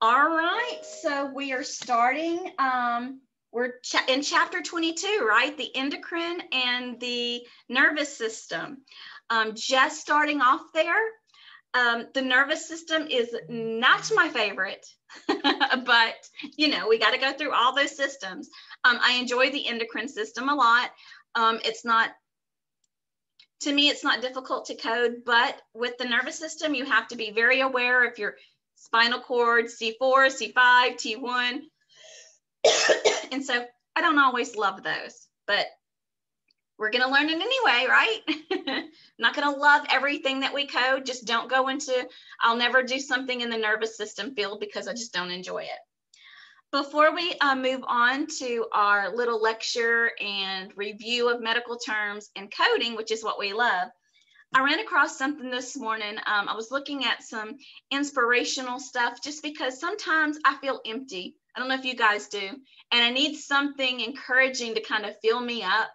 All right, so we are starting, we're in chapter 22, right? The endocrine and the nervous system. Just starting off there, the nervous system is not my favorite, but you know, we got to go through all those systems. I enjoy the endocrine system a lot. It's not, to me, it's not difficult to code, but with the nervous system, you have to be very aware of your spinal cord, C4, C5, T1. And so I don't always love those, but we're going to learn it anyway, right? I'm not going to love everything that we code. Just don't go into, I'll never do something in the nervous system field because I just don't enjoy it. Before we move on to our little lecture and review of medical terms and coding, which is what we love, I ran across something this morning. I was looking at some inspirational stuff just because sometimes I feel empty. I don't know if you guys do. And I need something encouraging to kind of fill me up.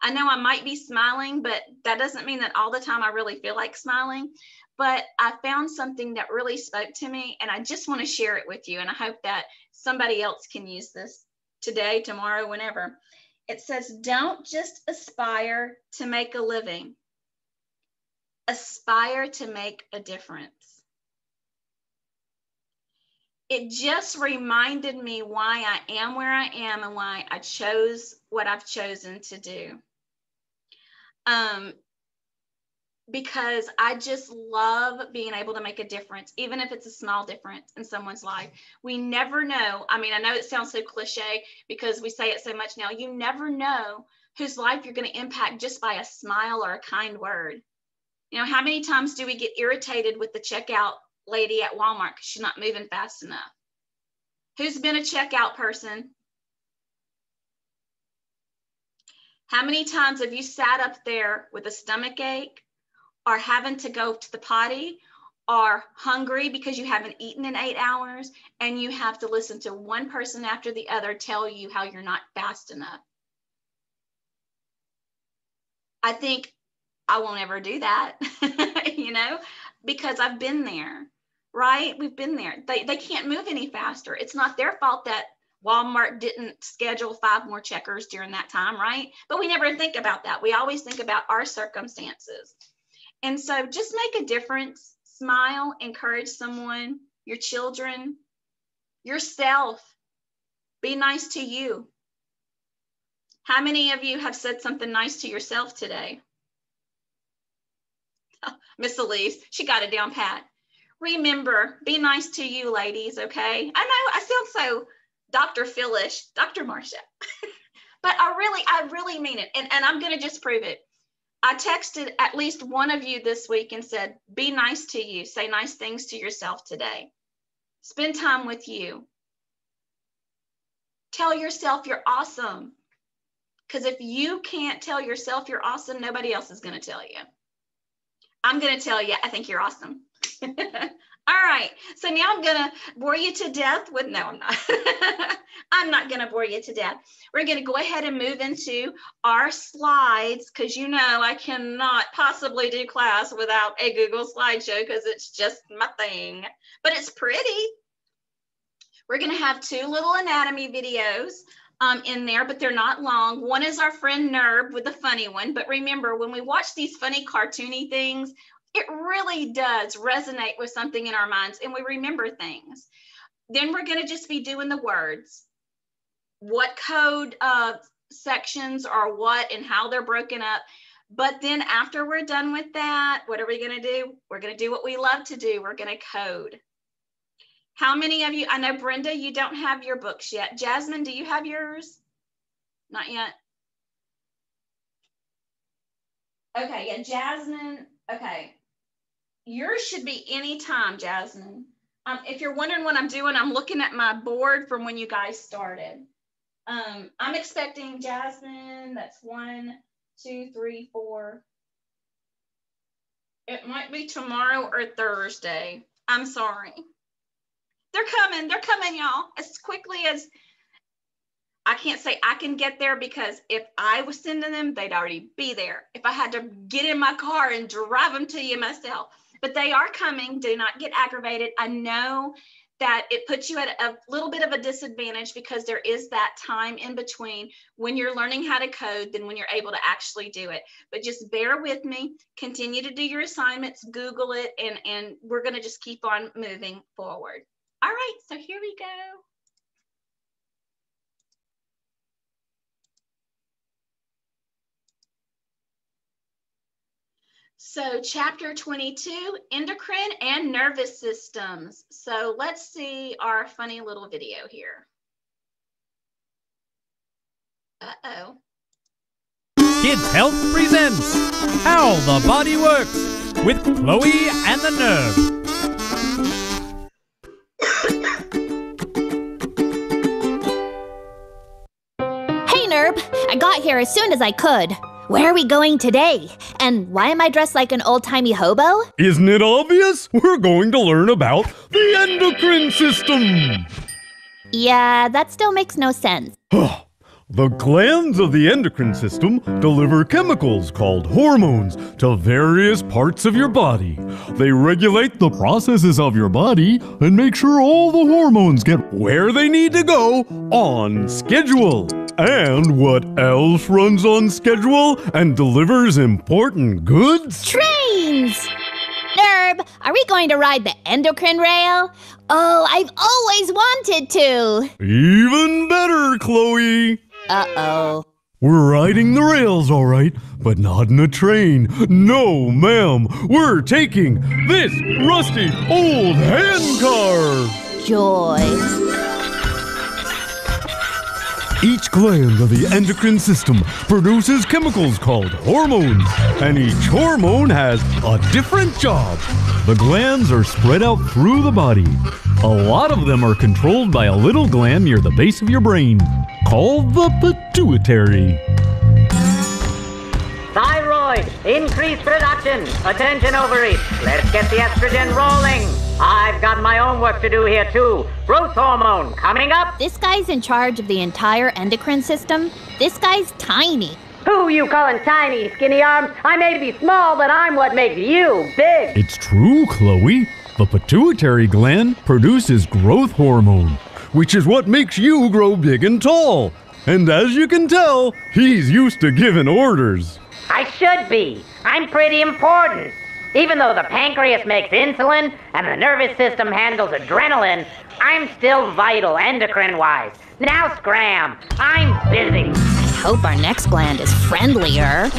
I know I might be smiling, but that doesn't mean that all the time I really feel like smiling. But I found something that really spoke to me, and I just want to share it with you. And I hope that somebody else can use this today, tomorrow, whenever. It says, don't just aspire to make a living. Aspire to make a difference. It just reminded me why I am where I am and why I chose what I've chosen to do. Because I just love being able to make a difference, even if it's a small difference in someone's life. We never know. I mean, I know it sounds so cliche because we say it so much now. You never know whose life you're going to impact just by a smile or a kind word. You know, how many times do we get irritated with the checkout lady at Walmart because she's not moving fast enough? Who's been a checkout person? How many times have you sat up there with a stomach ache or having to go to the potty or hungry because you haven't eaten in 8 hours and you have to listen to one person after the other tell you how you're not fast enough? I think I won't ever do that, you know, because I've been there, right? We've been there. They can't move any faster. It's not their fault that Walmart didn't schedule 5 more checkers during that time, right? But we never think about that. We always think about our circumstances. And so just make a difference, smile, encourage someone, your children, yourself. Be nice to you. How many of you have said something nice to yourself today? Miss Elise, she got it down pat. Remember, be nice to you, ladies, okay? I know I sound so Dr. Philish, Dr. Marcia, but I really mean it. And I'm going to just prove it. I texted at least one of you this week and said, be nice to you. Say nice things to yourself today. Spend time with you. Tell yourself you're awesome. Because if you can't tell yourself you're awesome, nobody else is going to tell you. I'm going to tell you, I think you're awesome. All right. So now I'm going to bore you to death with, no, I'm not. I'm not going to bore you to death. We're going to go ahead and move into our slides because, you know, I cannot possibly do class without a Google slideshow because it's just my thing, but it's pretty. We're going to have 2 little anatomy videos in there, but they're not long. One is our friend Nerb with the funny one. But remember, when we watch these funny cartoony things, it really does resonate with something in our minds and we remember things. Then we're going to just be doing the words. What code sections are what and how they're broken up. But then after we're done with that, what are we going to do? We're going to do what we love to do. We're going to code. How many of you, I know Brenda, you don't have your books yet. Jasmine, do you have yours? Not yet. Okay, yeah, Jasmine, okay. Yours should be anytime, Jasmine. If you're wondering what I'm doing, I'm looking at my board from when you guys started. I'm expecting Jasmine, that's 1, 2, 3, 4. It might be tomorrow or Thursday. I'm sorry. They're coming, y'all, as quickly as, I can't say I can get there because if I was sending them, they'd already be there. If I had to get in my car and drive them to you myself, but they are coming. Do not get aggravated. I know that it puts you at a little bit of a disadvantage because there is that time in between when you're learning how to code than when you're able to actually do it. But just bear with me, continue to do your assignments, Google it, and we're going to just keep on moving forward. All right, so here we go. So chapter 22, endocrine and nervous systems. So let's see our funny little video here. Uh-oh. Kids Health presents How the Body Works with Chloe and the Nerve. Hey, Nerb. I got here as soon as I could. Where are we going today? And why am I dressed like an old-timey hobo? Isn't it obvious? We're going to learn about the endocrine system. Yeah, that still makes no sense. The glands of the endocrine system deliver chemicals called hormones to various parts of your body. They regulate the processes of your body and make sure all the hormones get where they need to go on schedule. And what else runs on schedule and delivers important goods? Trains! Nerb, are we going to ride the endocrine rail? Oh, I've always wanted to. Even better, Chloe. Uh-oh. We're riding the rails, all right, but not in a train. No, ma'am. We're taking this rusty old handcar. Joy. Each gland of the endocrine system produces chemicals called hormones, and each hormone has a different job. The glands are spread out through the body. A lot of them are controlled by a little gland near the base of your brain, called the pituitary. Thyroid, increase production. Attention ovaries, let's get the estrogen rolling. I've got my own work to do here too. Growth hormone coming up. This guy's in charge of the entire endocrine system. This guy's tiny. Who you calling tiny, skinny arms? I may be small, but I'm what makes you big. It's true, Chloe. The pituitary gland produces growth hormone, which is what makes you grow big and tall. And as you can tell, he's used to giving orders. I should be. I'm pretty important. Even though the pancreas makes insulin and the nervous system handles adrenaline, I'm still vital endocrine-wise. Now scram. I'm busy. I hope our next gland is friendlier.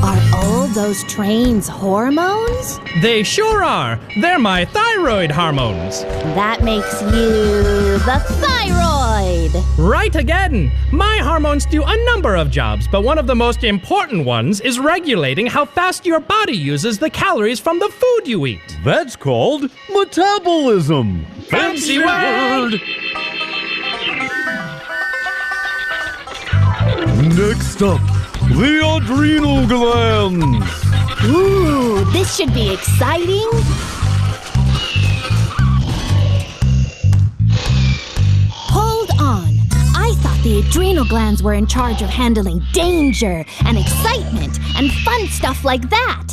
Are all those trains hormones? They sure are. They're my thyroid hormones. That makes you the thyroid. Right again. My hormones do a number of jobs, but one of the most important ones is regulating how fast your body uses the calories from the food you eat. That's called metabolism. Fancy word! Next up, the adrenal glands. Ooh, this should be exciting. Hold on. I thought the adrenal glands were in charge of handling danger and excitement and fun stuff like that.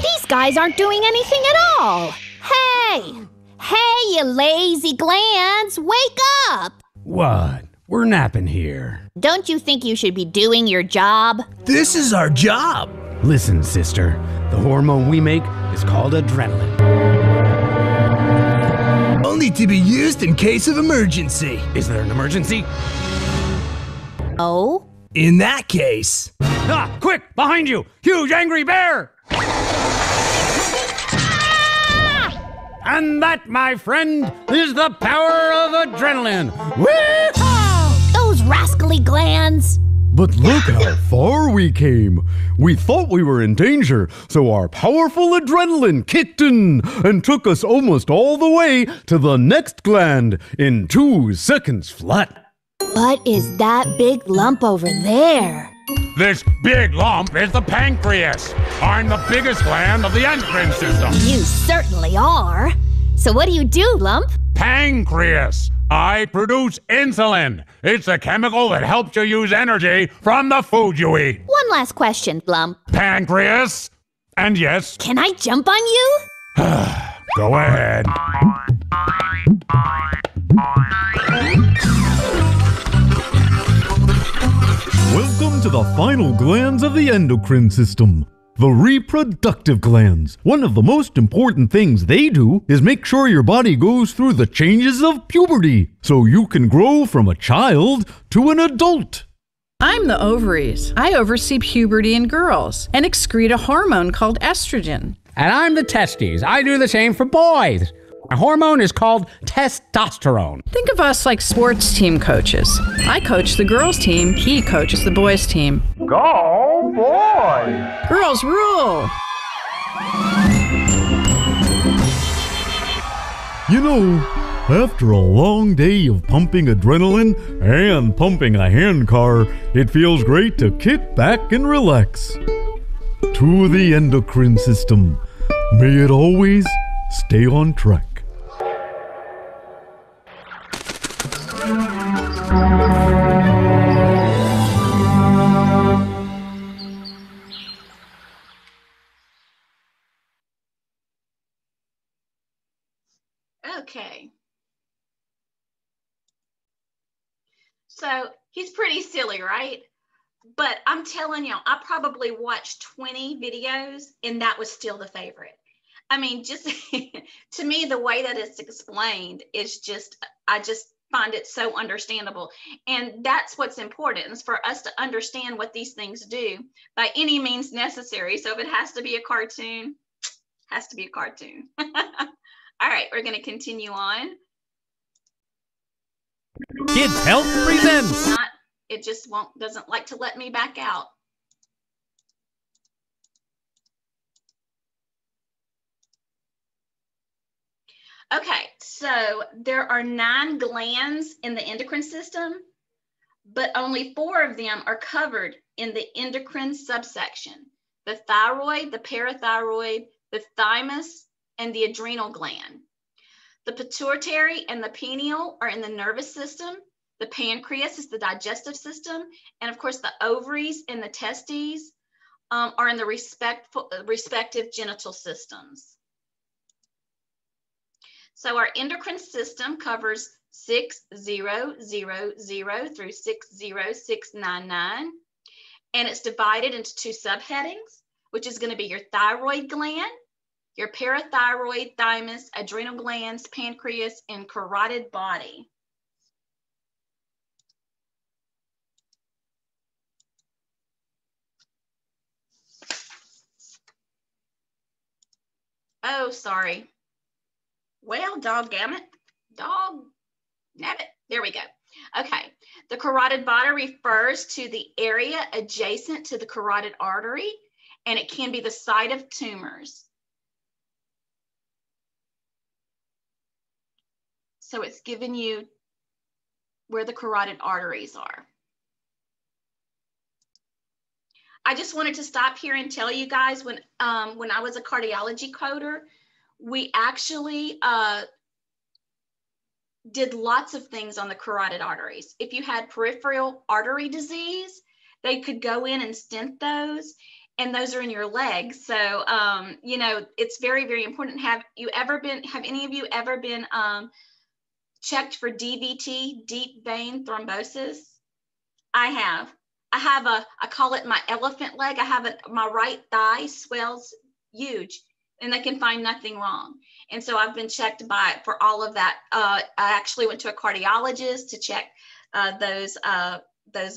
These guys aren't doing anything at all. Hey! Hey, you lazy glands, wake up! What? We're napping here. Don't you think you should be doing your job? This is our job. Listen, sister, the hormone we make is called adrenaline. Only to be used in case of emergency. Is there an emergency? Oh? In that case... Ah, quick, behind you! Huge angry bear! And that, my friend, is the power of adrenaline. Wee-haw! Those rascally glands! But look how far we came. We thought we were in danger, so our powerful adrenaline kicked in and took us almost all the way to the next gland in 2 seconds flat. What is that big lump over there? This big lump is the pancreas. I'm the biggest gland of the endocrine system. You certainly are. So what do you do, Lump? Pancreas. I produce insulin. It's a chemical that helps you use energy from the food you eat. One last question, Blump. Pancreas. And yes, Can I jump on you? go ahead. Welcome to the final glands of the endocrine system. The reproductive glands. One of the most important things they do is make sure your body goes through the changes of puberty, so you can grow from a child to an adult. I'm the ovaries. I oversee puberty in girls and excrete a hormone called estrogen. And I'm the testes. I do the same for boys. A hormone is called testosterone. Think of us like sports team coaches. I coach the girls' team, he coaches the boys' team. Go, boy! Girls rule! You know, after a long day of pumping adrenaline and pumping a handcar, it feels great to kick back and relax. To the endocrine system, may it always stay on track. Okay. So he's pretty silly, right? But I'm telling you, I probably watched 20 videos and that was still the favorite. I mean, just to me, the way that it's explained is just, I just find it so understandable. And that's what's important, is for us to understand what these things do by any means necessary. So if it has to be a cartoon, it has to be a cartoon. All right, we're going to continue on. Kids Health presents. It just doesn't like to let me back out. Okay, so there are 9 glands in the endocrine system, but only 4 of them are covered in the endocrine subsection: the thyroid, the parathyroid, the thymus, and the adrenal gland. The pituitary and the pineal are in the nervous system. The pancreas is the digestive system. And of course, the ovaries and the testes are in the respective genital systems. So our endocrine system covers 6000 through 60699. And it's divided into 2 subheadings, which is going to be your thyroid gland, your parathyroid, thymus, adrenal glands, pancreas, and carotid body. Oh, sorry. Well, doggammit. Dog-nabbit. There we go. Okay. The carotid body refers to the area adjacent to the carotid artery, and it can be the site of tumors. So it's giving you where the carotid arteries are. I just wanted to stop here and tell you guys, when I was a cardiology coder, we actually did lots of things on the carotid arteries. If you had peripheral artery disease, they could go in and stent those, and those are in your legs. So, you know, it's very, very important. Have any of you ever been checked for DVT, deep vein thrombosis? I have. I call it my elephant leg. My right thigh swells huge, and they can find nothing wrong. And so I've been checked for all of that. I actually went to a cardiologist to check those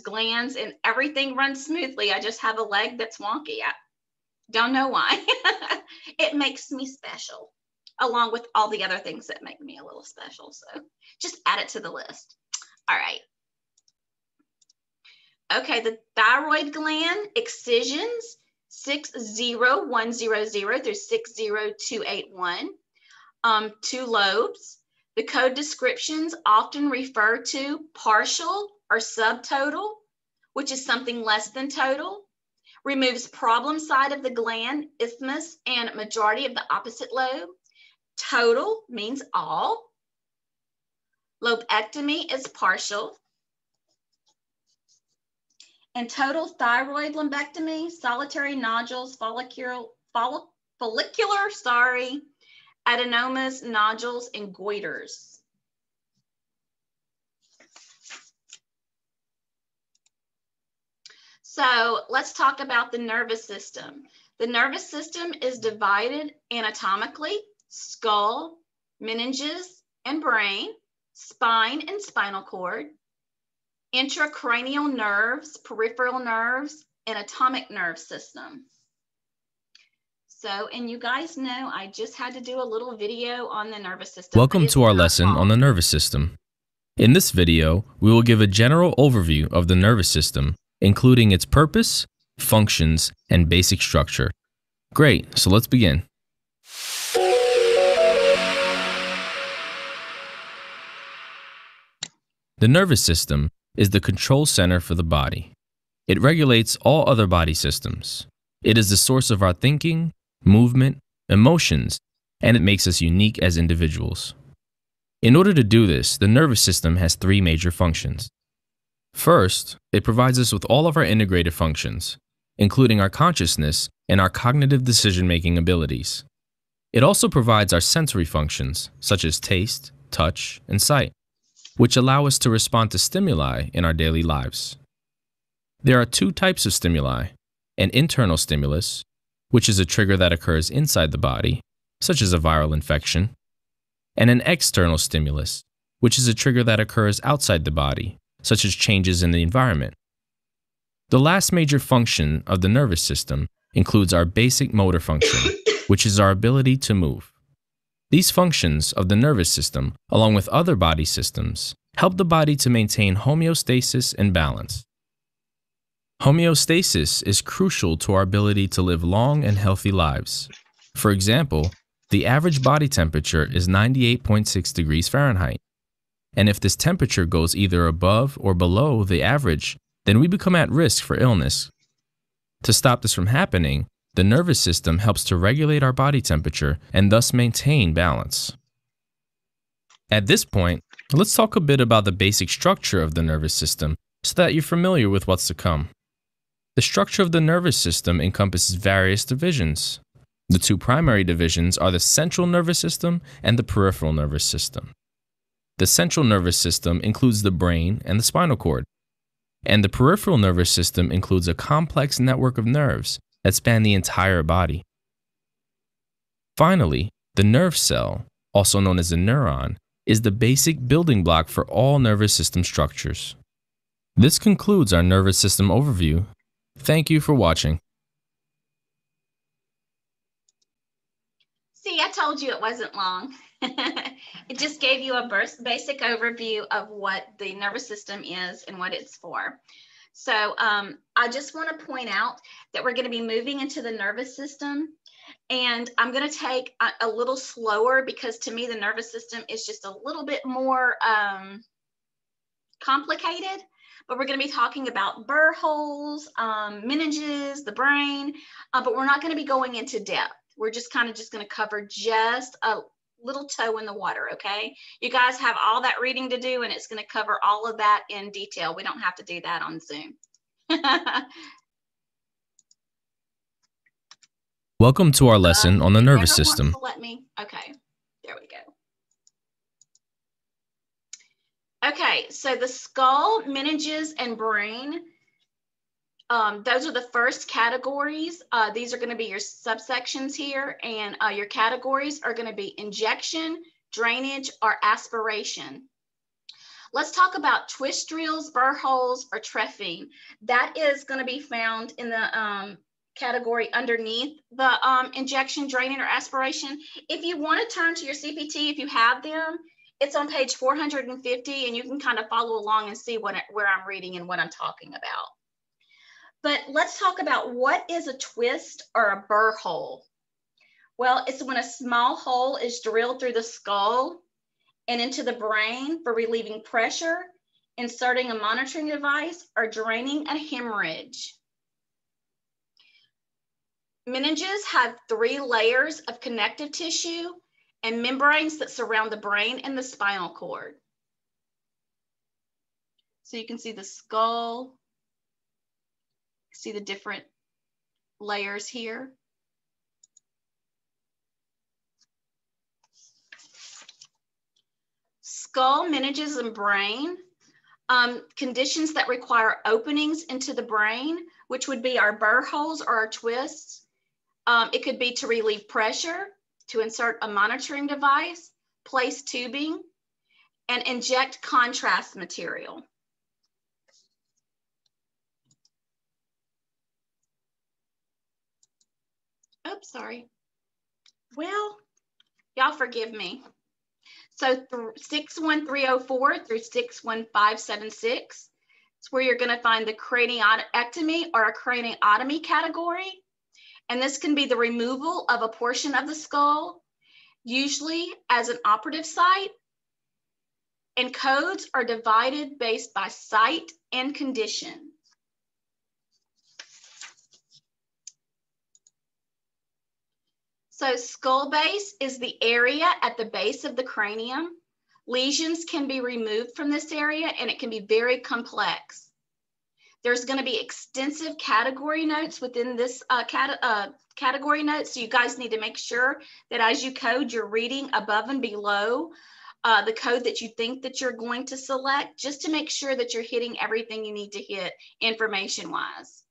glands, and everything runs smoothly. I just have a leg that's wonky. I don't know why. It makes me special, along with all the other things that make me a little special. So just add it to the list. All right. Okay, the thyroid gland, excisions 60100 through 60281. 2 lobes. The code descriptions often refer to partial or subtotal, which is something less than total. Removes problem side of the gland, isthmus, and majority of the opposite lobe. Total means all. Lobectomy is partial. And total thyroid lumpectomy, solitary nodules, follicular, adenomas, nodules, and goiters. So let's talk about the nervous system. The nervous system is divided anatomically: skull, meninges, and brain, spine and spinal cord, intracranial nerves, peripheral nerves, and atomic nerve system. So, and you guys know I just had to do a little video on the nervous system. Welcome to our lesson on the nervous system. In this video, we will give a general overview of the nervous system, including its purpose, functions, and basic structure. Great, so let's begin. The nervous system is the control center for the body. It regulates all other body systems. It is the source of our thinking, movement, emotions, and it makes us unique as individuals. In order to do this, the nervous system has three major functions. First, it provides us with all of our integrated functions, including our consciousness and our cognitive decision-making abilities. It also provides our sensory functions, such as taste, touch, and sight, which allow us to respond to stimuli in our daily lives. There are two types of stimuli: an internal stimulus, which is a trigger that occurs inside the body, such as a viral infection, and an external stimulus, which is a trigger that occurs outside the body, such as changes in the environment. The last major function of the nervous system includes our basic motor function, which is our ability to move. These functions of the nervous system, along with other body systems, help the body to maintain homeostasis and balance. Homeostasis is crucial to our ability to live long and healthy lives. For example, the average body temperature is 98.6 degrees Fahrenheit. And if this temperature goes either above or below the average, then we become at risk for illness. To stop this from happening, the nervous system helps to regulate our body temperature and thus maintain balance. At this point, let's talk a bit about the basic structure of the nervous system so that you're familiar with what's to come. The structure of the nervous system encompasses various divisions. The two primary divisions are the central nervous system and the peripheral nervous system. The central nervous system includes the brain and the spinal cord, and the peripheral nervous system includes a complex network of nerves that span the entire body. Finally, the nerve cell, also known as a neuron, is the basic building block for all nervous system structures. This concludes our nervous system overview. Thank you for watching. See, I told you it wasn't long. It just gave you a basic overview of what the nervous system is and what it's for. So I just want to point out that we're going to be moving into the nervous system, and I'm going to take a little slower because to me the nervous system is just a little bit more complicated. But we're going to be talking about burr holes, meninges, the brain, but we're not going to be going into depth. We're just going to cover just a little toe in the water, okay? You guys have all that reading to do, and it's going to cover all of that in detail. We don't have to do that on Zoom. Welcome to our lesson on the nervous system. Okay, there we go. Okay, so the skull, meninges, and brain, those are the first categories. These are going to be your subsections here, and your categories are going to be injection, drainage, or aspiration. Let's talk about twist drills, burr holes, or treffing. That is going to be found in the category underneath the injection, draining, or aspiration. If you want to turn to your CPT, if you have them, it's on page 450, and you can kind of follow along and see where I'm reading and what I'm talking about. But let's talk about what is a twist or a burr hole. Well, it's when a small hole is drilled through the skull and into the brain for relieving pressure, inserting a monitoring device, or draining a hemorrhage. Meninges have 3 layers of connective tissue and membranes that surround the brain and the spinal cord. So you can see the skull, see the different layers here. Skull, meninges, and brain. Conditions that require openings into the brain, which would be our burr holes or our twists. It could be to relieve pressure, to insert a monitoring device, place tubing, and inject contrast material. Oops, sorry. Well, y'all forgive me. So 61304 through 61576 is where you're going to find the craniotomy or a craniotomy category. And this can be the removal of a portion of the skull, usually as an operative site. And codes are divided based by site and condition. So skull base is the area at the base of the cranium. Lesions can be removed from this area and it can be very complex. There's going to be extensive category notes within this category notes. So you guys need to make sure that as you code, you're reading above and below the code that you think that you're going to select, just to make sure that you're hitting everything you need to hit information-wise.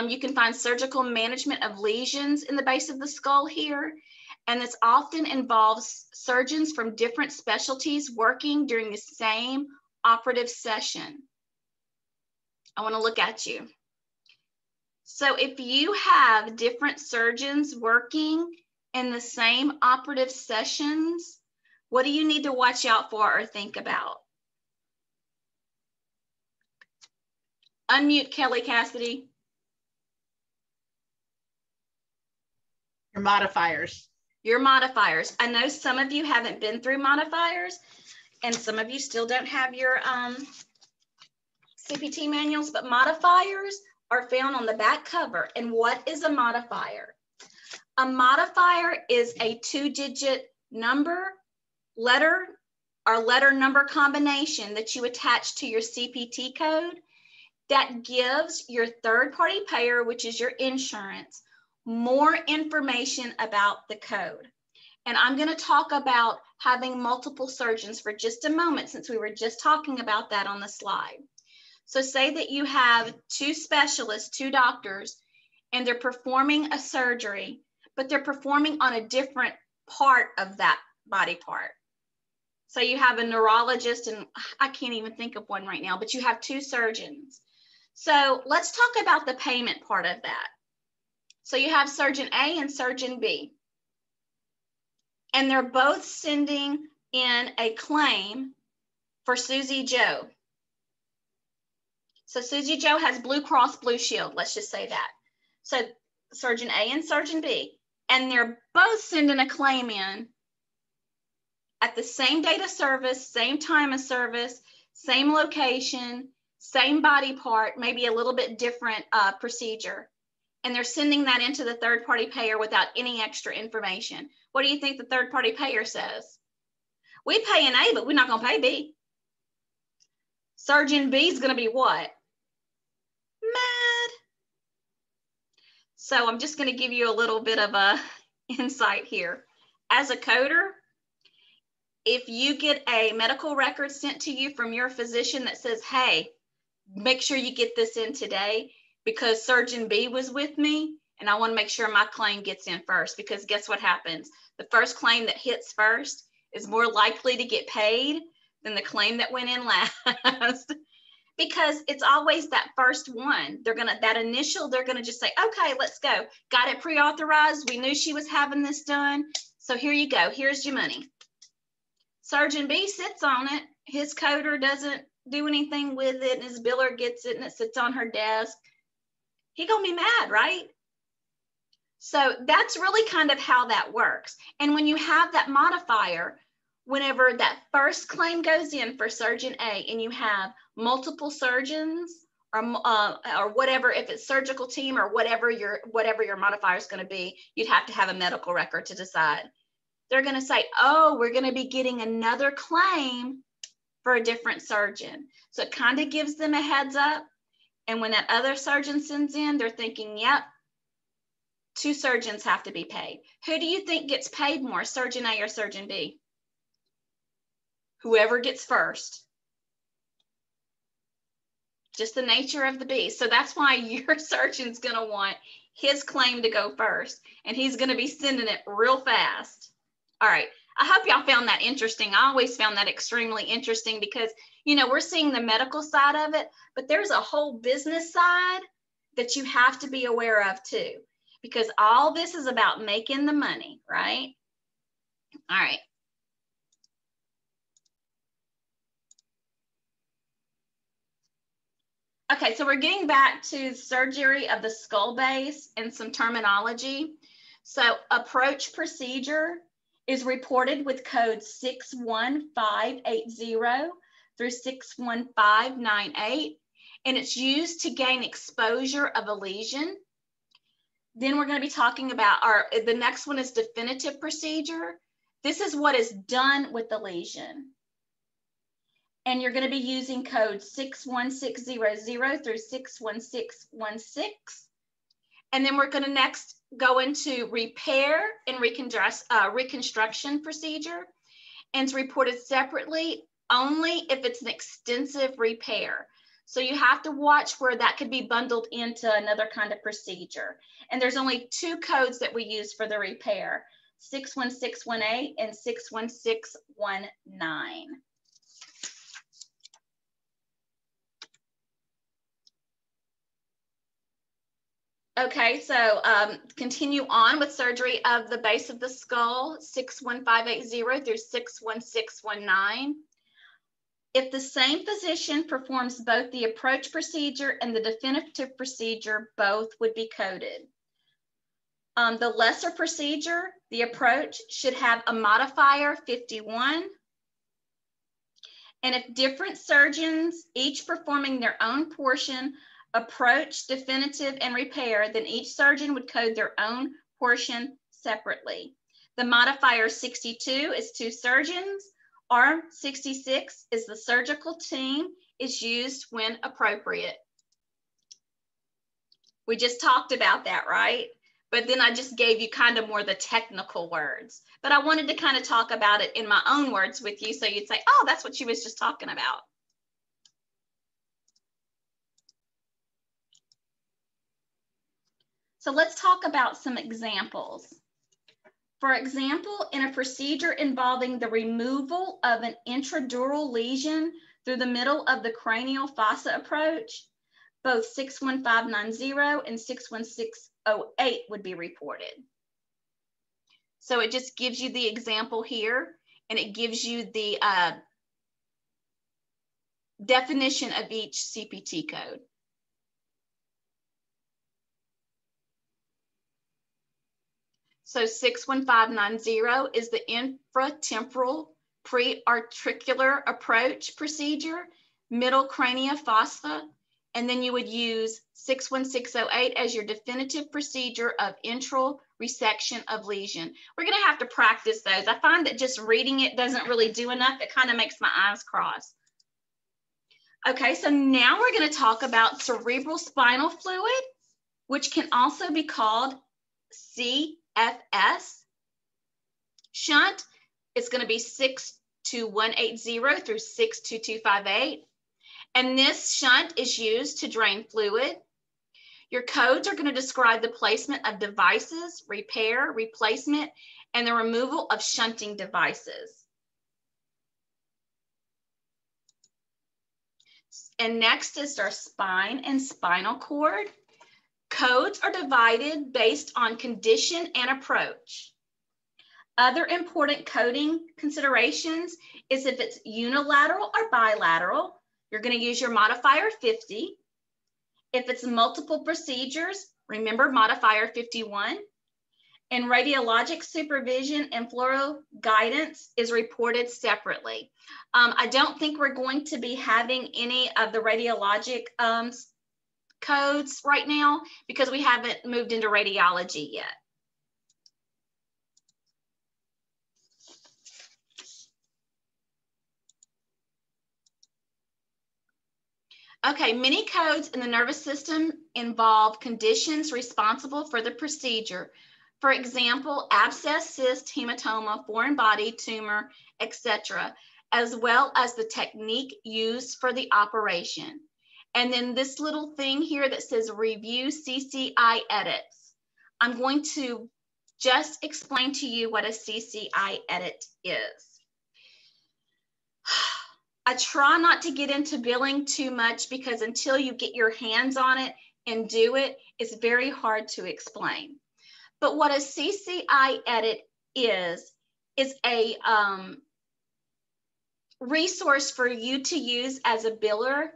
You can find surgical management of lesions in the base of the skull here, and this often involves surgeons from different specialties working during the same operative session. I want to look at you. So if you have different surgeons working in the same operative sessions, what do you need to watch out for or think about? Unmute Kelly Cassidy. Your modifiers. Your modifiers. I know some of you haven't been through modifiers, and some of you still don't have your CPT manuals, but modifiers are found on the back cover. And what is a modifier? A modifier is a 2-digit number, letter, or letter number combination that you attach to your CPT code that gives your third-party payer, which is your insurance, more information about the code. And I'm going to talk about having multiple surgeons for just a moment, since we were just talking about that on the slide. So say that you have 2 specialists, 2 doctors, and they're performing a surgery, but they're performing on a different part of that body part. So you have a neurologist, and I can't even think of one right now, but you have 2 surgeons. So let's talk about the payment part of that. So you have surgeon A and surgeon B, and they're both sending in a claim for Susie Joe. So Susie Joe has Blue Cross Blue Shield, let's just say that. So surgeon A and surgeon B, and they're both sending a claim in at the same date of service, same time of service, same location, same body part, maybe a little bit different procedure. And they're sending that into the third-party payer without any extra information. What do you think the third-party payer says? We pay an A, but we're not going to pay B. Surgeon B is going to be what? Mad. So I'm just going to give you a little bit of a insight here. As a coder, if you get a medical record sent to you from your physician that says, hey, make sure you get this in today, because surgeon B was with me and I want to make sure my claim gets in first, because guess what happens? The first claim that hits first is more likely to get paid than the claim that went in last. Because it's always that first one. They're gonna just say, okay, let's go. Got it pre-authorized. We knew she was having this done. So here you go, here's your money. Surgeon B sits on it. His coder doesn't do anything with it, and his biller gets it and it sits on her desk. He gonna be mad, right? So that's really kind of how that works. And when you have that modifier, whenever that first claim goes in for surgeon A and you have multiple surgeons or whatever, if it's surgical team or whatever your modifier is going to be, you'd have to have a medical record to decide. They're going to say, oh, we're going to be getting another claim for a different surgeon. So it kind of gives them a heads up. And when that other surgeon sends in, they're thinking, yep, 2 surgeons have to be paid. Who do you think gets paid more, surgeon A or surgeon B? Whoever gets first. Just the nature of the beast. So that's why your surgeon's going to want his claim to go first, and he's going to be sending it real fast. All right. I hope y'all found that interesting. I always found that extremely interesting because, you know, we're seeing the medical side of it, but there's a whole business side that you have to be aware of too, because all this is about making the money, right? All right. Okay, so we're getting back to surgery of the skull base and some terminology. So approach procedure is reported with code 61580 through 61598, and it's used to gain exposure of a lesion. Then we're going to be talking about the next one is definitive procedure. This is what is done with the lesion. And you're going to be using code 61600 through 61616. And then we're going to next go into repair and reconstruction procedure. And it's reported separately only if it's an extensive repair. So you have to watch where that could be bundled into another kind of procedure. And there's only 2 codes that we use for the repair, 61618 and 61619. Okay, so continue on with surgery of the base of the skull, 61580 through 61619. If the same physician performs both the approach procedure and the definitive procedure, both would be coded. The lesser procedure, the approach, should have a modifier 51. And if different surgeons, each performing their own portion, approach, definitive, and repair, then each surgeon would code their own portion separately. The modifier 62 is 2 surgeons. Or 66 is the surgical team, is used when appropriate. We just talked about that, right? But then I just gave you kind of more the technical words. But I wanted to kind of talk about it in my own words with you so you'd say, oh, that's what she was just talking about. So let's talk about some examples. For example, in a procedure involving the removal of an intradural lesion through the middle of the cranial fossa approach, both 61590 and 61608 would be reported. So it just gives you the example here, and it gives you the definition of each CPT code. So 61590 is the infratemporal prearticular approach procedure, middle crania fossa, and then you would use 61608 as your definitive procedure of intral resection of lesion. We're going to have to practice those. I find that just reading it doesn't really do enough. It kind of makes my eyes cross. Okay, so now we're going to talk about cerebral spinal fluid, which can also be called CFS. Shunt is going to be 62180 through 62258. And this shunt is used to drain fluid. Your codes are going to describe the placement of devices, repair, replacement, and the removal of shunting devices. And next is our spine and spinal cord. Codes are divided based on condition and approach. Other important coding considerations is if it's unilateral or bilateral, you're going to use your modifier 50. If it's multiple procedures, remember modifier 51. And radiologic supervision and fluoro guidance is reported separately. I don't think we're going to be having any of the radiologic codes right now because we haven't moved into radiology yet. Okay, many codes in the nervous system involve conditions responsible for the procedure. For example, abscess, cyst, hematoma, foreign body, tumor, etc., as well as the technique used for the operation. And then this little thing here that says review CCI edits. I'm going to just explain to you what a CCI edit is. I try not to get into billing too much because until you get your hands on it and do it, it's very hard to explain. But what a CCI edit is a resource for you to use as a biller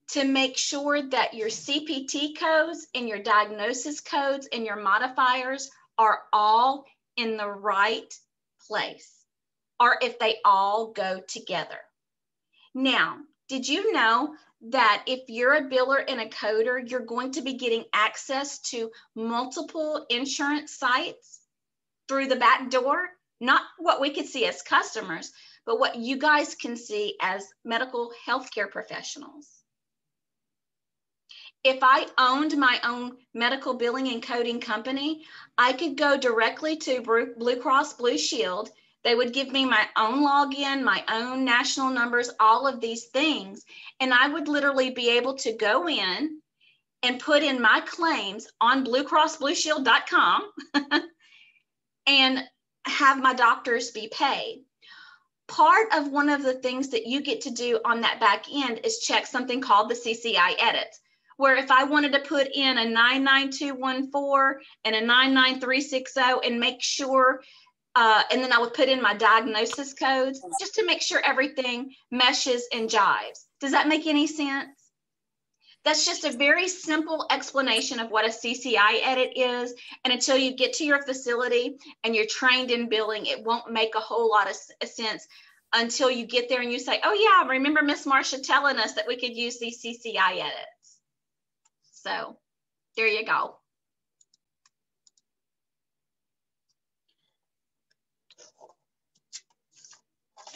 to make sure that your CPT codes and your diagnosis codes and your modifiers are all in the right place, or if they all go together. Now, did you know that if you're a biller and a coder, you're going to be getting access to multiple insurance sites through the back door? Not what we could see as customers, but what you guys can see as medical healthcare professionals. If I owned my own medical billing and coding company, I could go directly to Blue Cross Blue Shield. They would give me my own login, my own national numbers, all of these things. And I would literally be able to go in and put in my claims on bluecrossblueshield.com and have my doctors be paid. Part of one of the things that you get to do on that back end is check something called the CCI edit, where if I wanted to put in a 99214 and a 99360 and make sure, and then I would put in my diagnosis codes just to make sure everything meshes and jives. Does that make any sense? That's just a very simple explanation of what a CCI edit is. And until you get to your facility and you're trained in billing, it won't make a whole lot of sense until you get there and you say, oh yeah, I remember Miss Marcia telling us that we could use these CCI edits. So there you go.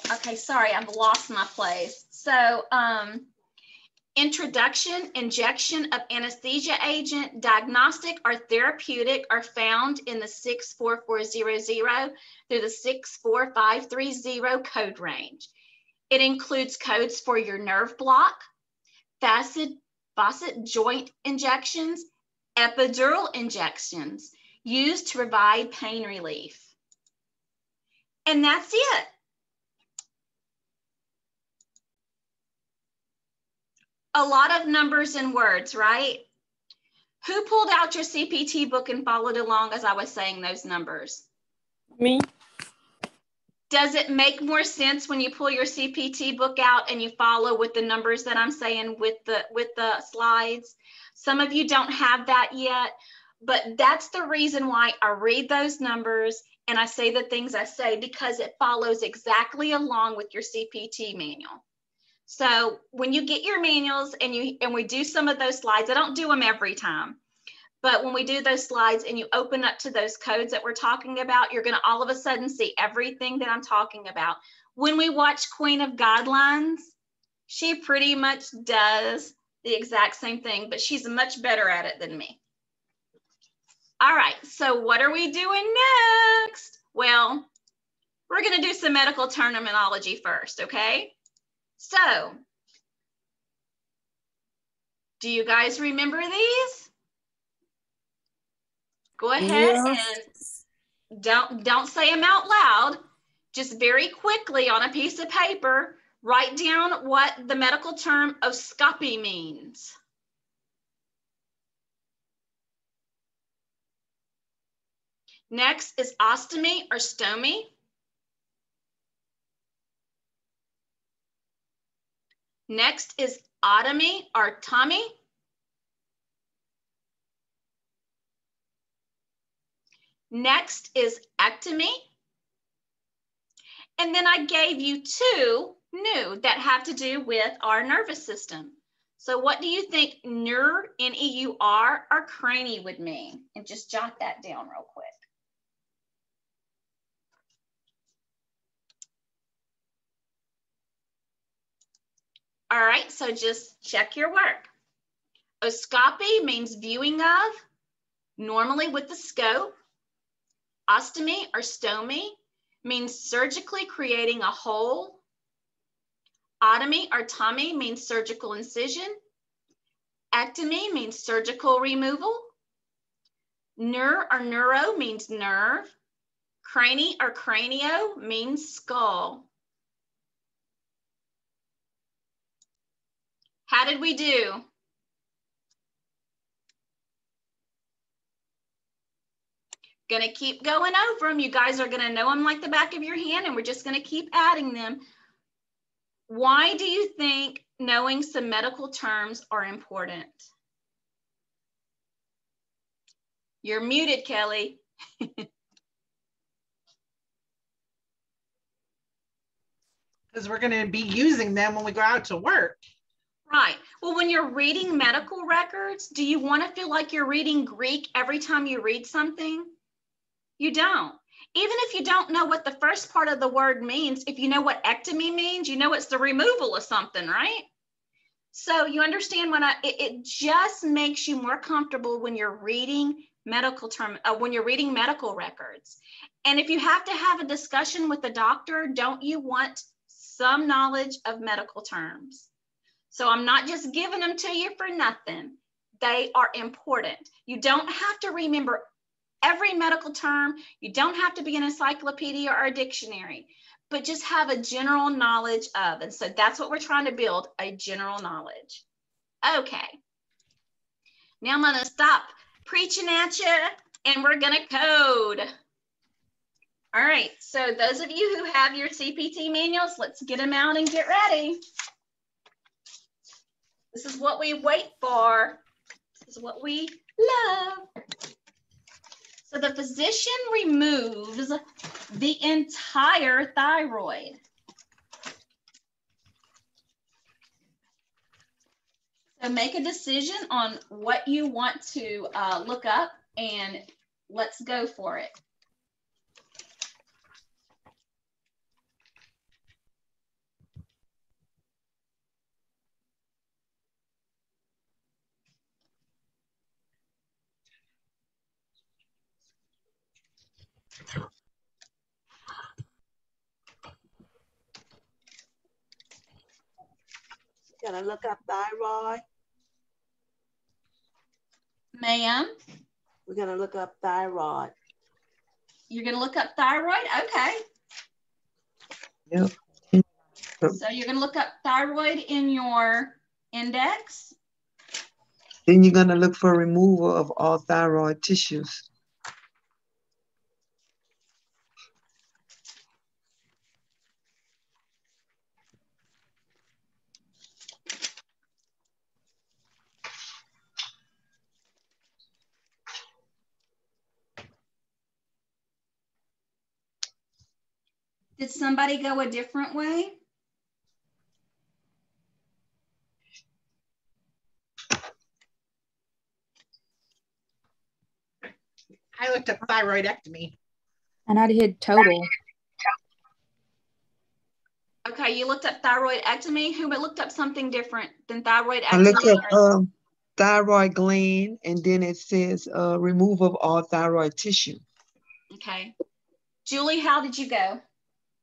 Okay, sorry, I've lost my place. So introduction, injection of anesthesia agent, diagnostic or therapeutic are found in the 64400 through the 64530 code range. It includes codes for your nerve block, facet joint injections, epidural injections used to provide pain relief. And that's it. A lot of numbers and words, right? Who pulled out your CPT book and followed along as I was saying those numbers? Me. Does it make more sense when you pull your CPT book out and you follow with the numbers that I'm saying with the slides? Some of you don't have that yet, but that's the reason why I read those numbers and I say the things I say, because it follows exactly along with your CPT manual. So when you get your manuals and we do some of those slides, I don't do them every time, but when we do those slides and you open up to those codes that we're talking about, you're going to all of a sudden see everything that I'm talking about. When we watch Queen of Guidelines, she pretty much does the exact same thing, but she's much better at it than me. All right, so what are we doing next? Well, we're going to do some medical terminology first, okay? So, do you guys remember these? Go ahead and don't say them out loud. Just very quickly on a piece of paper, write down what the medical term oscopy means. Next is ostomy or stomy. Next is otomy or tummy. Next is ectomy. And then I gave you two new that have to do with our nervous system. So what do you think NEUR, N-E-U-R, or cranie would mean? And just jot that down real quick. All right, so just check your work. Oscopy means viewing of, normally with the scope. Ostomy or stomy means surgically creating a hole. Otomy or tummy means surgical incision. Ectomy means surgical removal. Neur or neuro means nerve. Crani or cranio means skull. How did we do? Gonna keep going over them. You guys are gonna know them like the back of your hand, and we're just gonna keep adding them. Why do you think knowing some medical terms are important? You're muted, Kelly. Because we're going to be using them when we go out to work. Right. Well, when you're reading medical records, do you want to feel like you're reading Greek every time you read something? You don't. Even if you don't know what the first part of the word means, if you know what ectomy means, you know it's the removal of something, right? So you understand it just makes you more comfortable when you're reading medical when you're reading medical records. And if you have to have a discussion with the doctor, don't you want some knowledge of medical terms? So I'm not just giving them to you for nothing. They are important. You don't have to remember every medical term. You don't have to be an encyclopedia or a dictionary, but just have a general knowledge of. And so that's what we're trying to build, a general knowledge. Okay. Now I'm going to stop preaching at you and we're going to code. All right. So those of you who have your CPT manuals, let's get them out and get ready. This is what we wait for. This is what we love. So the physician removes the entire thyroid. So make a decision on what you want to look up and let's go for it. Gonna look up thyroid. Ma'am? We're gonna look up thyroid. You're gonna look up thyroid? Okay. Yep. So you're gonna look up thyroid in your index. Then you're gonna look for removal of all thyroid tissues. Did somebody go a different way? I looked up thyroidectomy. And I did total. Okay, you looked up thyroidectomy. Who looked up something different than thyroidectomy? I looked up thyroid gland, and then it says removal of all thyroid tissue. Okay. Julie, how did you go?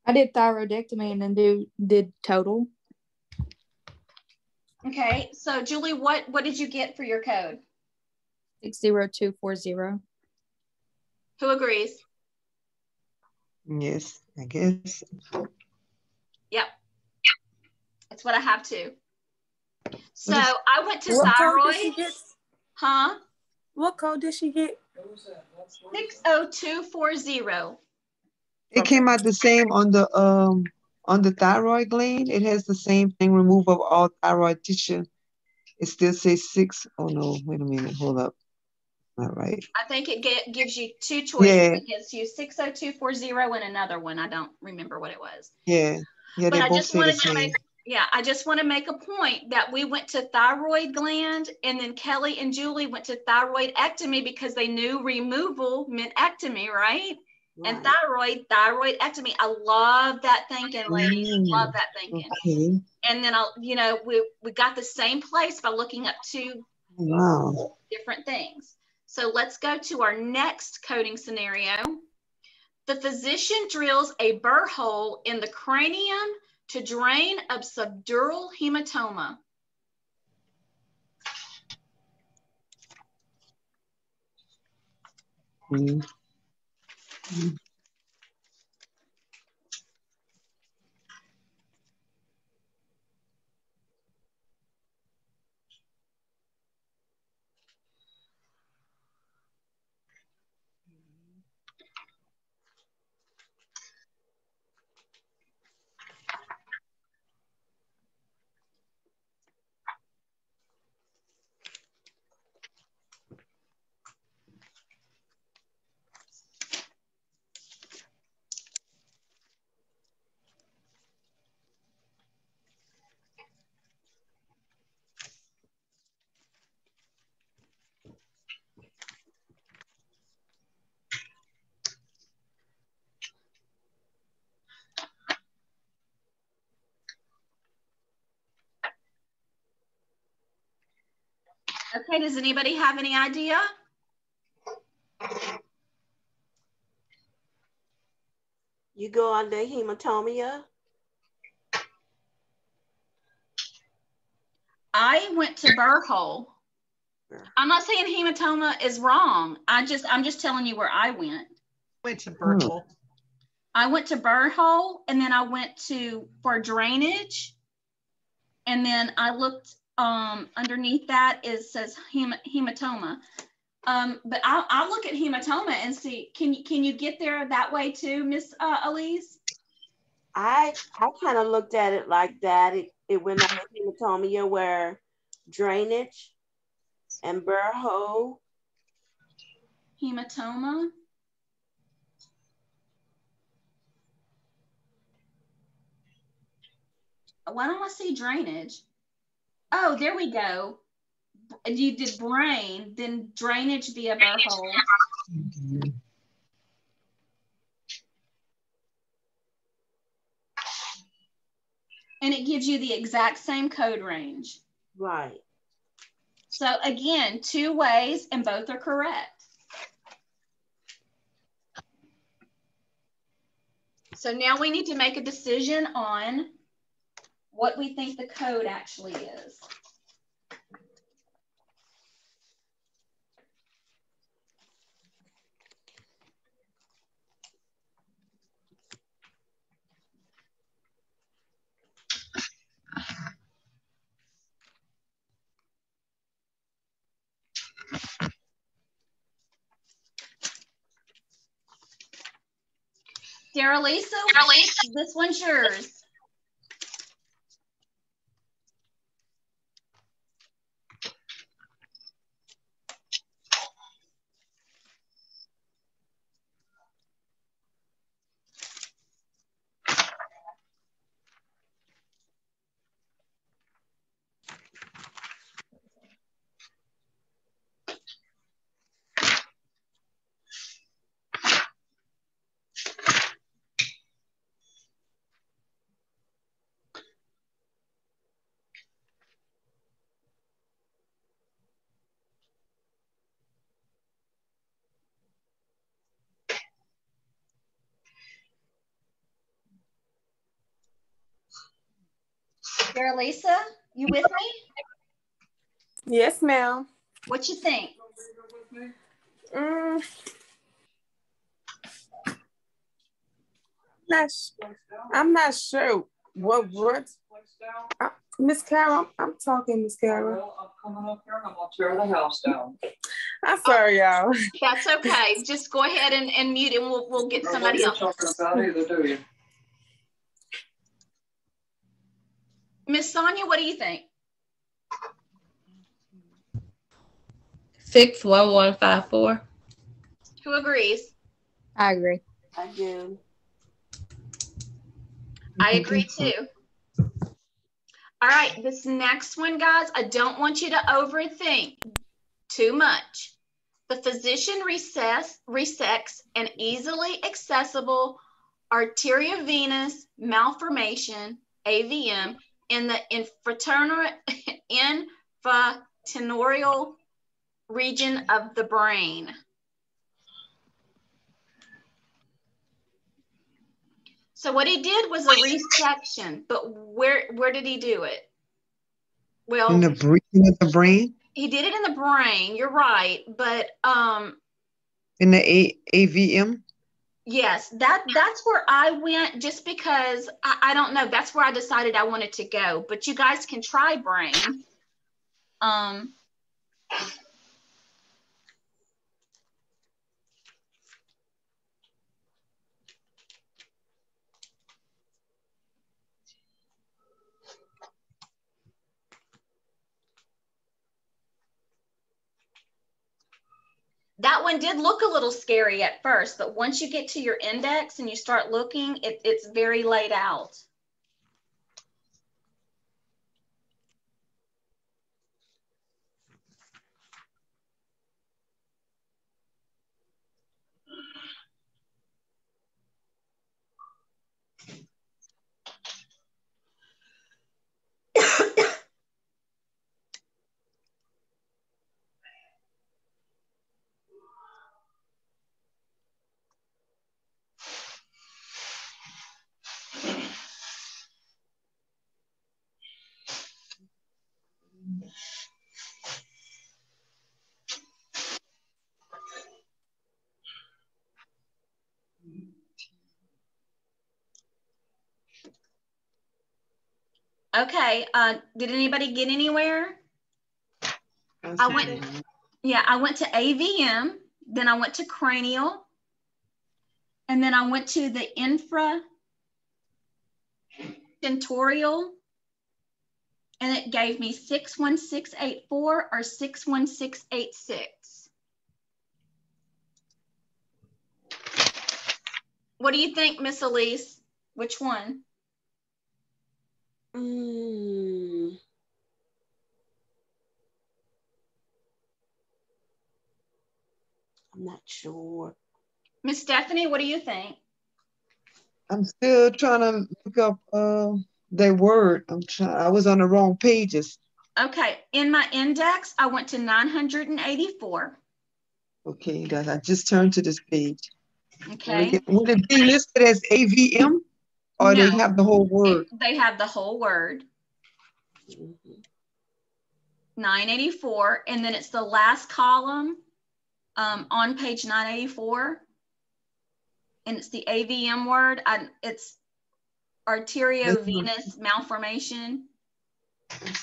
I did thyroidectomy and then did total. Okay, so Julie, what did you get for your code? 60240. Who agrees? Yes, I guess. Yep. That's what I have too. So I went to what thyroid. Code did she get? Huh? What code did she get? 60240. It came out the same on the thyroid gland. It has the same thing, removal of all thyroid tissue. It still says 6. Oh no, wait a minute, hold up. Not right. I think it gives you two choices. Yeah. It gives you 60240 and another one. I don't remember what it was. Yeah, But they I both just say the wanted to same. I just want to make a point that we went to thyroid gland and then Kelly and Julie went to thyroidectomy because they knew removal meant ectomy, right? And thyroidectomy. I love that thinking, ladies. Love that thinking. Okay. And then we got the same place by looking up 2 different things. So let's go to our next coding scenario. The physician drills a burr hole in the cranium to drain a subdural hematoma. Okay, does anybody have any idea? You go under hematomia. I went to burr hole. I'm not saying hematoma is wrong. I'm just telling you where I went. Went to burr hole. I went to burr hole, and then I went for drainage, and then I looked underneath that. It says hematoma. But I'll look at hematoma and see. Can you get there that way too, Miss Elise? I kind of looked at it like that. It went under hematomia where drainage and burr hole. Hematoma. Why don't I see drainage? Oh, there we go. You did brain, then drainage via burr hole. And it gives you the exact same code range. Right. So again, 2 ways and both are correct. So now we need to make a decision on what we think the code actually is. Daralisa, this one's yours. Daralisa, you with me? Yes, ma'am. What you think? I'm not sure what Miss Carol, I'm talking, Miss Carol. Well, I'm coming up here and I'm gonna tear the house down. I'm sorry, y'all. That's okay. Just go ahead and mute it, and we'll get somebody else. Talking about either, do you? Miss Sonia, what do you think? 61154. Who agrees? I agree. I do. I agree too. All right, this next one, guys, I don't want you to overthink too much. The physician resects an easily accessible arteriovenous malformation, AVM, in the infratenoral region of the brain. So what he did was a resection, but where did he do it? Well, in the brain. He did it in the brain. You're right, but in the AVM. Yes, that's where I went, just because I don't know. That's where I decided I wanted to go. But you guys can try brain. That one did look a little scary at first, but once you get to your index and you start looking, it's very laid out. Okay, did anybody get anywhere? I went to AVM, then I went to cranial, and then I went to the infratentorial, and it gave me 61684 or 61686. What do you think, Miss Elise? Which one? I'm not sure. Miss Stephanie, what do you think? I'm still trying to look up that word. I was on the wrong pages. Okay, in my index, I went to 984. Okay, guys, I just turned to this page. Okay. Would it be listed as AVM, or No, they have the whole word? They have the whole word. 984, and then it's the last column on page 984, and it's the AVM word. It's arteriovenous malformation.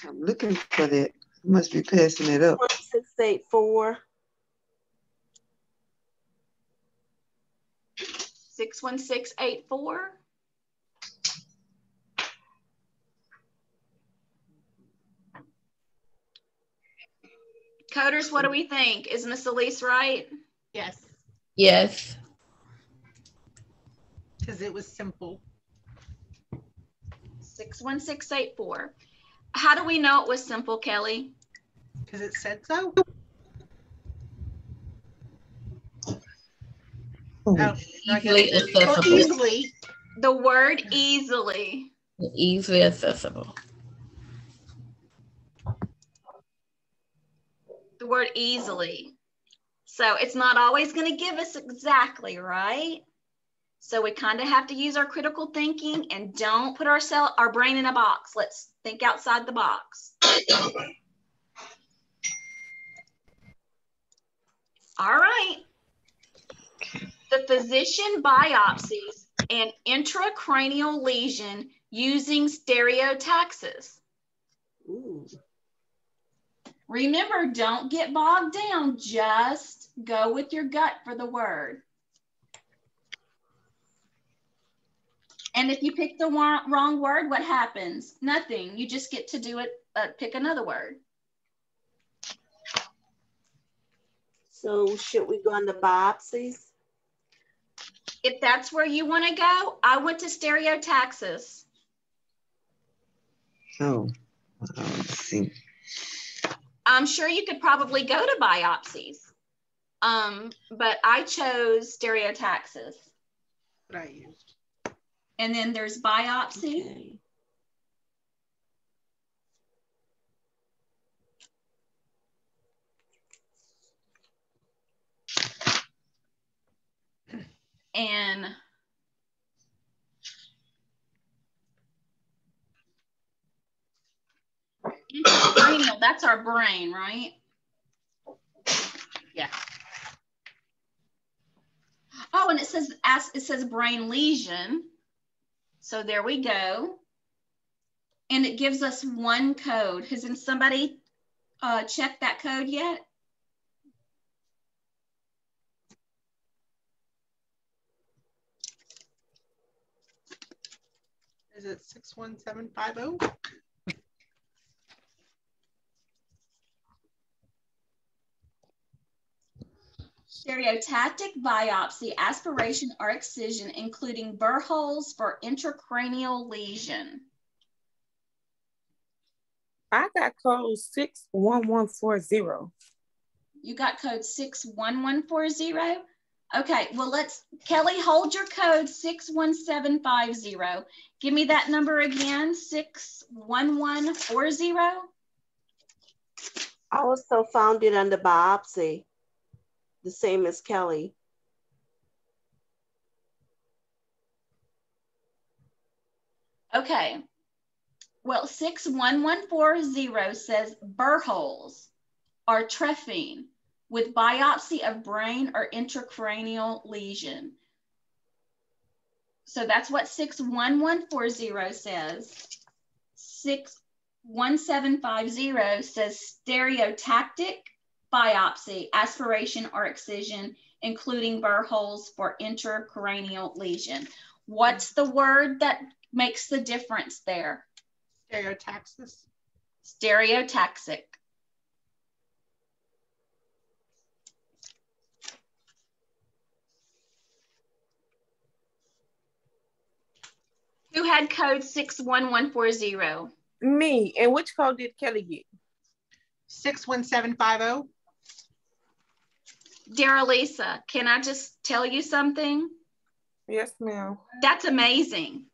I'm looking for that. I must be passing it up. 684. 61684. Coders, what do we think? Is Miss Elise right? Yes. Yes. Because it was simple. 61684. How do we know it was simple, Kelly? Because it said so. Easily accessible. Easily. The word easily. Easily accessible. The word easily. So it's not always going to give us exactly, right? So we kind of have to use our critical thinking and don't put our brain in a box. Let's think outside the box. All right. The physician biopsies an intracranial lesion using stereotaxis. Ooh. Remember, don't get bogged down. Just go with your gut for the word. And if you pick the wrong word, what happens? Nothing. You just get to do it, pick another word. So should we go into biopsies? If that's where you want to go, I went to stereotaxis. Oh, let's see. I'm sure you could probably go to biopsies. But I chose stereotaxis. What I used. And then there's biopsy. Okay. And intracranial, that's our brain, right? Yeah. Oh, and it says brain lesion. So there we go. And it gives us one code. Hasn't somebody checked that code yet? Is it 61750? Stereotactic biopsy, aspiration, or excision, including burr holes for intracranial lesion. I got code 61140. You got code 61140? Okay, well, Kelly, hold your code 61750. Give me that number again, 61140. I also found it under biopsy, the same as Kelly. Okay, well, 61140 says burr holes are trephine with biopsy of brain or intracranial lesion. So that's what 61140 says. 61750 says stereotactic biopsy, aspiration, or excision, including burr holes for intracranial lesion. What's the word that makes the difference there? Stereotaxis. Stereotaxic. Who had code 61140? Me. And which code did Kelly get? 61750. Dara Lisa, can I just tell you something? Yes, ma'am. That's amazing.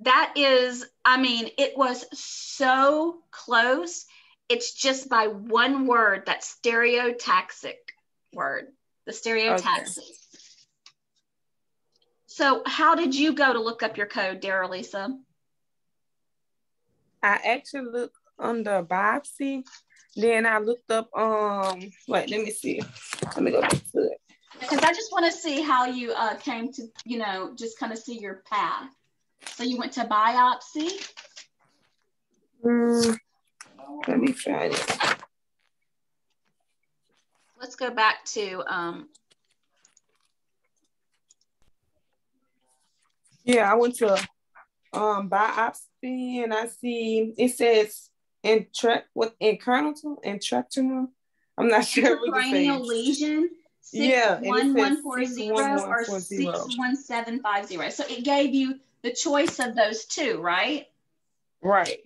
That is, I mean, it was so close. It's just by one word, that stereotaxic word, the stereotaxis. Okay. So how did you go to look up your code, Dara Lisa? I actually looked under biopsy. Then I looked up, wait, let me see. Let me go back to it. Because I just want to see how you came to, just kind of see your path. So you went to biopsy? Let me try it. Let's go back to... Yeah, I went to biopsy and I see it says intracranial. I'm not sure what it says. Lesion. 61140 or 61750. So it gave you the choice of those two, right? Right.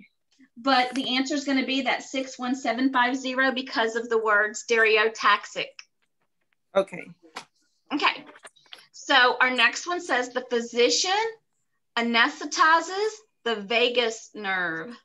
But the answer is going to be that 61750 because of the word stereotaxic. Okay. Okay. So our next one says the physician anesthetizes the vagus nerve.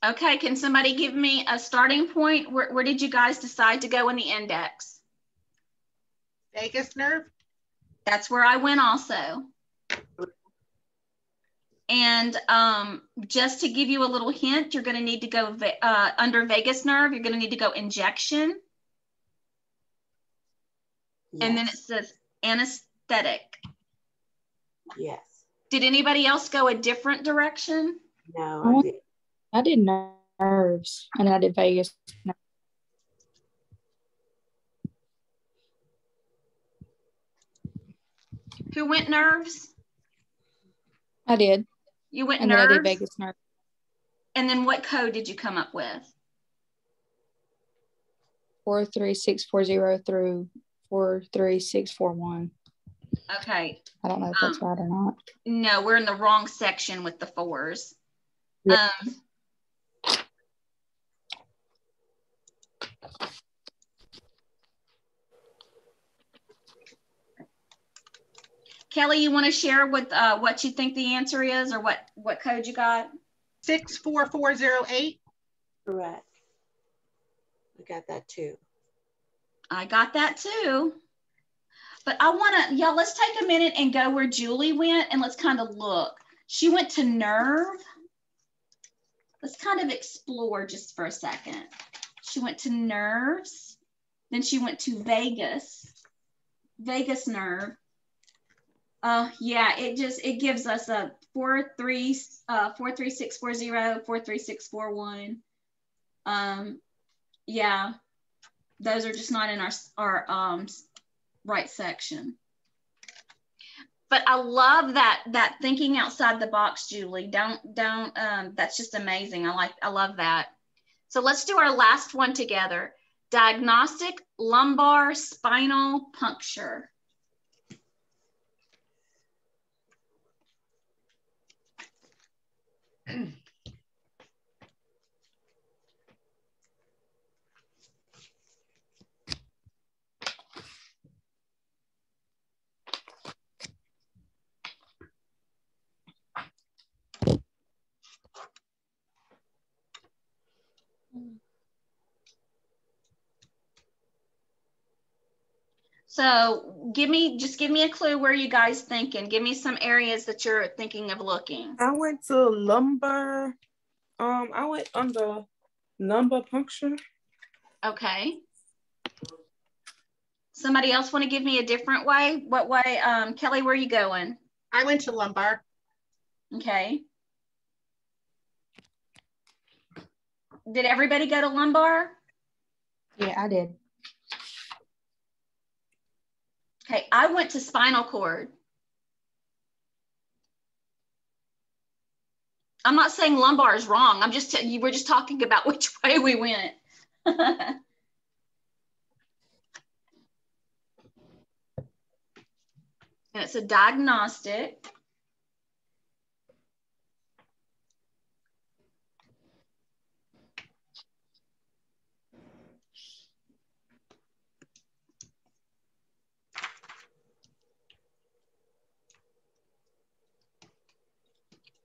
Okay, can somebody give me a starting point? Where did you guys decide to go in the index? Vagus nerve. That's where I went also. And just to give you a little hint, you're going to need to go under vagus nerve, you're going to need to go injection. Yes. And then it says anesthetic. Yes. Did anybody else go a different direction? No, I did nerves, and then I did vagus. Who went nerves? I did. You went and nerves? Then I did vagus nerve. And then what code did you come up with? 43640 through 43641. Okay. I don't know if that's right or not. No, we're in the wrong section with the 4s. Yeah. Kelly, you want to share with what you think the answer is, or what code you got? 64408. Correct. I got that too. I got that too. But I want to, y'all, let's take a minute and go where Julie went, and let's kind of look. She went to nerve. Let's kind of explore just for a second. She went to nerves. Then she went to vagus nerve. Yeah, it gives us a 43640, 43641. Yeah, those are just not in our right section. But I love that thinking outside the box, Julie. Don't that's just amazing. I love that. So let's do our last one together. Diagnostic lumbar spinal puncture. So just give me a clue where you guys thinking. Give me some areas that you're thinking of looking. I went to lumbar. I went under lumbar puncture. Okay. Somebody else want to give me a different way? What way? Kelly, where are you going? I went to lumbar. Okay. Did everybody go to lumbar? Yeah, I did. Okay, I went to spinal cord. I'm not saying lumbar is wrong. We're just talking about which way we went. And it's a diagnostic.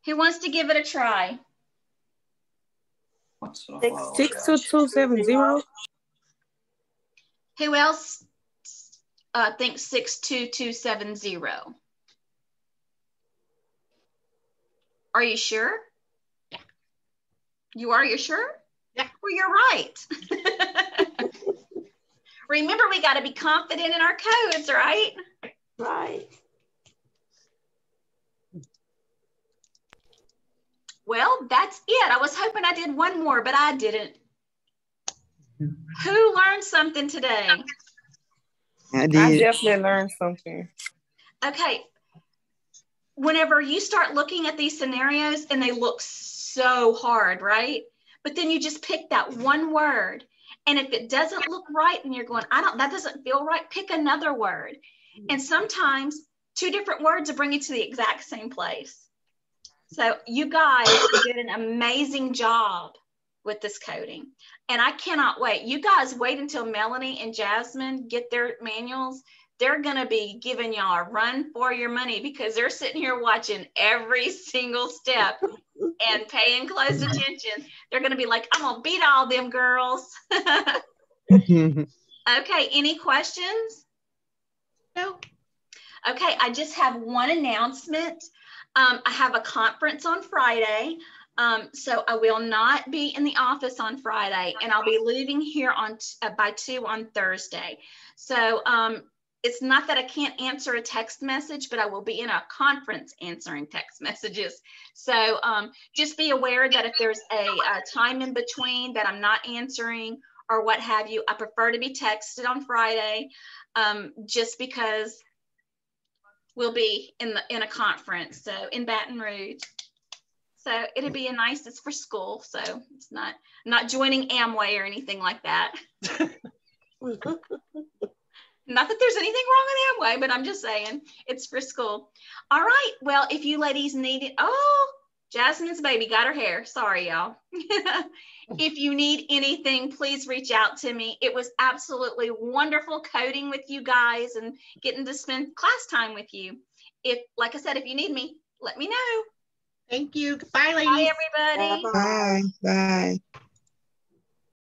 Who wants to give it a try? 62270. Who else thinks 62270? Are you sure? Yeah. You're sure? Yeah. Well, you're right. Remember, we got to be confident in our codes, right? Right. Well, that's it. I was hoping I did one more, but I didn't. Who learned something today? I did. I definitely learned something. Okay. Whenever you start looking at these scenarios and they look so hard, right? But then you just pick that one word. And if it doesn't look right and you're going, that doesn't feel right, pick another word. And sometimes 2 different words will bring you to the exact same place. So you guys did an amazing job with this coding. And I cannot wait. You guys wait until Melanie and Jasmine get their manuals. They're going to be giving y'all a run for your money because they're sitting here watching every single step and paying close attention. They're going to be like, I'm going to beat all them girls. Okay, any questions? No. Okay, I just have one announcement. I have a conference on Friday, so I will not be in the office on Friday, and I'll be leaving here by 2 on Thursday. So it's not that I can't answer a text message, but I will be in a conference answering text messages. So just be aware that if there's a time in between that I'm not answering or what have you, I prefer to be texted on Friday, just because we'll be in a conference, so in Baton Rouge. So it'll be it's for school, so it's not, I'm not joining Amway or anything like that. Not that there's anything wrong with Amway, but I'm just saying it's for school. All right, well, if you ladies need it, oh, Jasmine's baby got her hair. Sorry, y'all. If you need anything, please reach out to me. It was absolutely wonderful coding with you guys and getting to spend class time with you. Like I said, if you need me, let me know. Thank you. Bye, ladies. Bye, everybody. Bye. Bye.